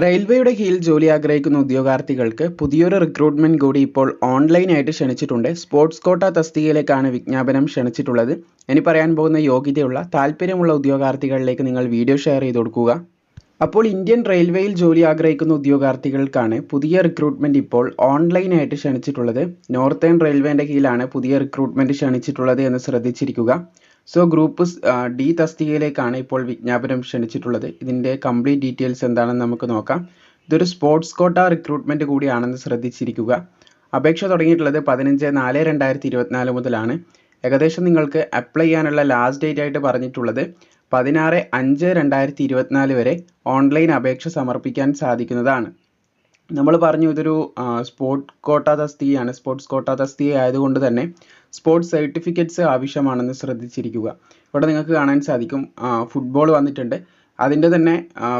റെയിൽവേയുടെ കീഴിൽ ജോലി ആഗ്രഹിക്കുന്ന ഉദ്യോഗാർത്ഥികൾക്ക് പുതിയൊരു റിക്രൂട്ട്മെന്റ് കൂടി ഇപ്പോൾ ഓൺലൈനായിട്ട് ക്ഷണിച്ചിട്ടുണ്ട്. സ്പോർട്സ് കോട്ട തസ്തികയിലേക്കാണ് വിജ്ഞാപനം ക്ഷണിച്ചിട്ടുള്ളത്. ഇനി പറയാൻ പോകുന്ന യോഗ്യതയുള്ള താല്പര്യമുള്ള ഉദ്യോഗാർത്ഥികളിലേക്ക് നിങ്ങൾ വീഡിയോ ഷെയർ ചെയ്ത് കൊടുക്കുക. അപ്പോൾ ഇന്ത്യൻ റെയിൽവേയിൽ ജോലി ആഗ്രഹിക്കുന്ന ഉദ്യോഗാർത്ഥികൾക്കാണ് പുതിയ റിക്രൂട്ട്മെന്റ് ഇപ്പോൾ ഓൺലൈനായിട്ട് ക്ഷണിച്ചിട്ടുള്ളത്. നോർത്തേൺ റെയിൽവേന്റെ കീഴിലാണ് പുതിയ റിക്രൂട്ട്മെന്റ് ക്ഷണിച്ചിട്ടുള്ളത് എന്ന് ശ്രദ്ധിച്ചിരിക്കുക. സോ ഗ്രൂപ്പ് ഡി തസ്തികയിലേക്കാണ് ഇപ്പോൾ വിജ്ഞാപനം ക്ഷണിച്ചിട്ടുള്ളത്. ഇതിൻ്റെ കംപ്ലീറ്റ് ഡീറ്റെയിൽസ് എന്താണെന്ന് നമുക്ക് നോക്കാം. ഇതൊരു സ്പോർട്സ് കോട്ട റിക്രൂട്ട്മെന്റ് കൂടിയാണെന്ന് ശ്രദ്ധിച്ചിരിക്കുക. അപേക്ഷ തുടങ്ങിയിട്ടുള്ളത് 15/4/2024 മുതലാണ്. ഏകദേശം നിങ്ങൾക്ക് അപ്ലൈ ചെയ്യാനുള്ള ലാസ്റ്റ് ഡേറ്റ് ആയിട്ട് പറഞ്ഞിട്ടുള്ളത് 16/5/2024 വരെ ഓൺലൈൻ അപേക്ഷ സമർപ്പിക്കാൻ സാധിക്കുന്നതാണ്. നമ്മൾ പറഞ്ഞു ഇതൊരു സ്പോർട്സ് കോട്ട തസ്തികയാണ്. സ്പോർട്സ് കോട്ട തസ്തിക ആയതുകൊണ്ട് തന്നെ സ്പോർട്സ് സർട്ടിഫിക്കറ്റ്സ് ആവശ്യമാണെന്ന് ശ്രദ്ധിച്ചിരിക്കുക. ഇവിടെ നിങ്ങൾക്ക് കാണാൻ സാധിക്കും ഫുട്ബോൾ വന്നിട്ടുണ്ട്. അതിൻ്റെ തന്നെ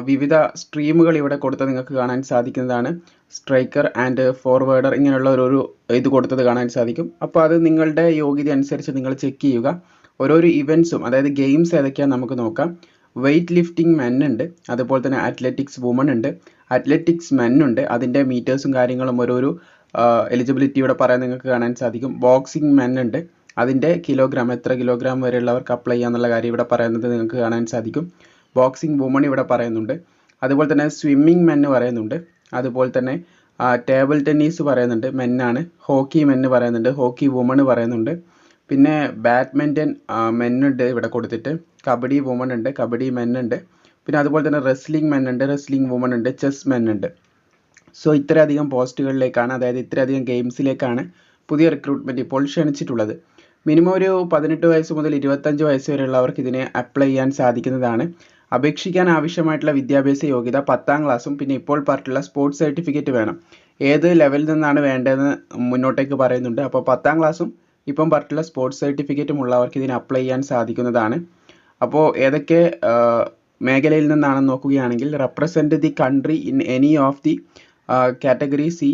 വിവിധ സ്ട്രീമുകൾ ഇവിടെ കൊടുത്ത് നിങ്ങൾക്ക് കാണാൻ സാധിക്കുന്നതാണ്. സ്ട്രൈക്കർ ആൻഡ് ഫോർവേഡർ ഇങ്ങനെയുള്ള ഒരു ഇത് കൊടുത്തത് കാണാൻ സാധിക്കും. അപ്പോൾ അത് നിങ്ങളുടെ യോഗ്യത അനുസരിച്ച് നിങ്ങൾ ചെക്ക് ചെയ്യുക. ഓരോരോ ഇവൻറ്റ്സും അതായത് ഗെയിംസ് ഏതൊക്കെയാണെന്ന് നമുക്ക് നോക്കാം. വെയ്റ്റ് ലിഫ്റ്റിംഗ് മെൻ ഉണ്ട്, അതുപോലെ തന്നെ അത്ലറ്റിക്സ് വുമൺ ഉണ്ട്, അത്ലറ്റിക്സ് മെൻ ഉണ്ട്. അതിൻ്റെ മീറ്റേഴ്സും കാര്യങ്ങളും ഓരോരോ എലിജിബിലിറ്റി ഇവിടെ പറയാൻ നിങ്ങൾക്ക് കാണാൻ സാധിക്കും. ബോക്സിംഗ് മെൻ ഉണ്ട്, അതിൻ്റെ കിലോഗ്രാം എത്ര കിലോഗ്രാം വരെയുള്ളവർക്ക് അപ്ലൈ ചെയ്യാന്നുള്ള കാര്യം ഇവിടെ പറയുന്നത് നിങ്ങൾക്ക് കാണാൻ സാധിക്കും. ബോക്സിംഗ് വുമൺ ഇവിടെ പറയുന്നുണ്ട്. അതുപോലെ തന്നെ സ്വിമ്മിംഗ് മെൻ പറയുന്നുണ്ട്. അതുപോലെ തന്നെ ടേബിൾ ടെന്നീസ് പറയുന്നുണ്ട്, മെന്നാണ്. ഹോക്കി മെന്ന് പറയുന്നുണ്ട്, ഹോക്കി വുമൺ പറയുന്നുണ്ട്. പിന്നെ ബാഡ്മിൻ്റൺ മെന്നുണ്ട് ഇവിടെ കൊടുത്തിട്ട്. കബഡി വുമൺ ഉണ്ട്, കബഡി മെന്നുണ്ട്. പിന്നെ അതുപോലെ തന്നെ റെസ്ലിംഗ് മെൻ ഉണ്ട്, റെസ്ലിംഗ് വുമൺ ഉണ്ട്, ചെസ് മെൻ ഉണ്ട്. സോ ഇത്രയധികം പോസ്റ്റുകളിലേക്കാണ്, അതായത് ഇത്രയധികം ഗെയിംസിലേക്കാണ് പുതിയ റിക്രൂട്ട്മെൻറ്റ് ഇപ്പോൾ ക്ഷണിച്ചിട്ടുള്ളത്. മിനിമം ഒരു 18 വയസ്സ് മുതൽ 25 വയസ്സ് വരെയുള്ളവർക്ക് ഇതിനെ അപ്ലൈ ചെയ്യാൻ സാധിക്കുന്നതാണ്. അപേക്ഷിക്കാൻ ആവശ്യമായിട്ടുള്ള വിദ്യാഭ്യാസ യോഗ്യത 10ാം ക്ലാസ്സും പിന്നെ ഇപ്പോൾ പറഞ്ഞിട്ടുള്ള സ്പോർട്സ് സർട്ടിഫിക്കറ്റ് വേണം. ഏത് ലെവലിൽ നിന്നാണ് വേണ്ടതെന്ന് മുന്നോട്ടേക്ക് പറയുന്നുണ്ട്. അപ്പോൾ 10ാം ക്ലാസ്സും ഇപ്പം പറഞ്ഞിട്ടുള്ള സ്പോർട്സ് സർട്ടിഫിക്കറ്റും ഉള്ളവർക്ക് ഇതിന് അപ്ലൈ ചെയ്യാൻ സാധിക്കുന്നതാണ്. അപ്പോൾ ഏതൊക്കെ മേഖലയിൽ നിന്നാണെന്ന് നോക്കുകയാണെങ്കിൽ represent the country in any of the category C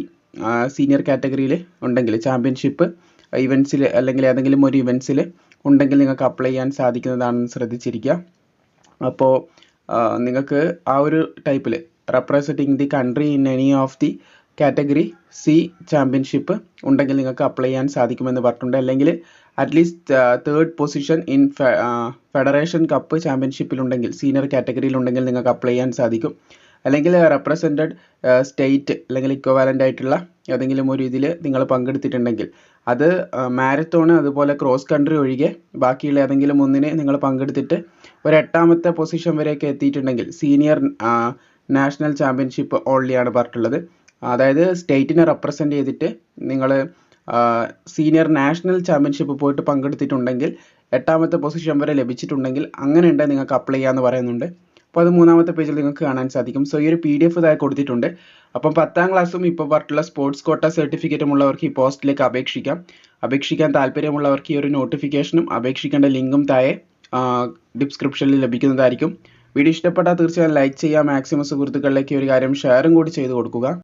senior കാറ്റഗറിയിൽ ഉണ്ടെങ്കിൽ, ചാമ്പ്യൻഷിപ്പ് ഇവൻറ്റ്സിൽ അല്ലെങ്കിൽ ഏതെങ്കിലും ഒരു ഇവൻറ്റ്സിൽ ഉണ്ടെങ്കിൽ നിങ്ങൾക്ക് അപ്ലൈ ചെയ്യാൻ സാധിക്കുന്നതാണെന്ന് ശ്രദ്ധിച്ചിരിക്കുക. അപ്പോൾ നിങ്ങൾക്ക് ആ ഒരു ടൈപ്പിൽ representing the country in any of the category C championship ഉണ്ടെങ്കിൽ നിങ്ങൾക്ക് അപ്ലൈ ചെയ്യാൻ സാധിക്കുമെന്ന് പറഞ്ഞിട്ടുണ്ട്. അല്ലെങ്കിൽ at least 3rd position in federation cup ചാമ്പ്യൻഷിപ്പിലുണ്ടെങ്കിൽ, സീനിയർ കാറ്റഗറിയിലുണ്ടെങ്കിൽ നിങ്ങൾക്ക് അപ്ലൈ ചെയ്യാൻ സാധിക്കും. അല്ലെങ്കിൽ റെപ്രസെൻറ്റഡ് സ്റ്റേറ്റ് അല്ലെങ്കിൽ ഇക്വവാലൻ്റ് ആയിട്ടുള്ള ഏതെങ്കിലും ഒരു ഇതിൽ നിങ്ങൾ പങ്കെടുത്തിട്ടുണ്ടെങ്കിൽ, അത് മാരത്തോൺ അതുപോലെ ക്രോസ് കൺട്രി ഒഴികെ ബാക്കിയുള്ള ഏതെങ്കിലും ഒന്നിന് നിങ്ങൾ പങ്കെടുത്തിട്ട് ഒരു 8ാമത്തെ പൊസിഷൻ വരെയൊക്കെ എത്തിയിട്ടുണ്ടെങ്കിൽ സീനിയർ നാഷണൽ ചാമ്പ്യൻഷിപ്പ് ഓൺലിയാണ് പറഞ്ഞിട്ടുള്ളത്. അതായത് സ്റ്റേറ്റിനെ റെപ്രസെൻ്റ് ചെയ്തിട്ട് നിങ്ങൾ സീനിയർ നാഷണൽ ചാമ്പ്യൻഷിപ്പ് പോയിട്ട് പങ്കെടുത്തിട്ടുണ്ടെങ്കിൽ 8ാമത്തെ പൊസിഷൻ വരെ ലഭിച്ചിട്ടുണ്ടെങ്കിൽ അങ്ങനെ ഉണ്ടെങ്കിൽ നിങ്ങൾക്ക് അപ്ലൈ ചെയ്യാമെന്ന് പറയുന്നുണ്ട്. അപ്പോൾ അത് 3ാമത്തെ പേജിൽ നിങ്ങൾക്ക് കാണാൻ സാധിക്കും. സോ ഈ ഒരു PDF ഇതായി കൊടുത്തിട്ടുണ്ട്. അപ്പം 10ാം ക്ലാസ്സും ഇപ്പോൾ പറഞ്ഞിട്ടുള്ള സ്പോർട്സ് കോട്ട സർട്ടിഫിക്കറ്റും ഉള്ളവർക്ക് ഈ പോസ്റ്റിലേക്ക് അപേക്ഷിക്കാൻ താല്പര്യമുള്ളവർക്ക് ഈ ഒരു നോട്ടിഫിക്കേഷനും അപേക്ഷിക്കേണ്ട ലിങ്കും താഴെ ഡിസ്ക്രിപ്ഷനിൽ ലഭിക്കുന്നതായിരിക്കും. വീഡിയോ ഇഷ്ടപ്പെട്ടാൽ തീർച്ചയായും ലൈക്ക് ചെയ്യുക. മാക്സിമം സുഹൃത്തുക്കളിലേക്ക് ഒരു കാര്യം ഷെയറും കൂടി ചെയ്ത് കൊടുക്കുക.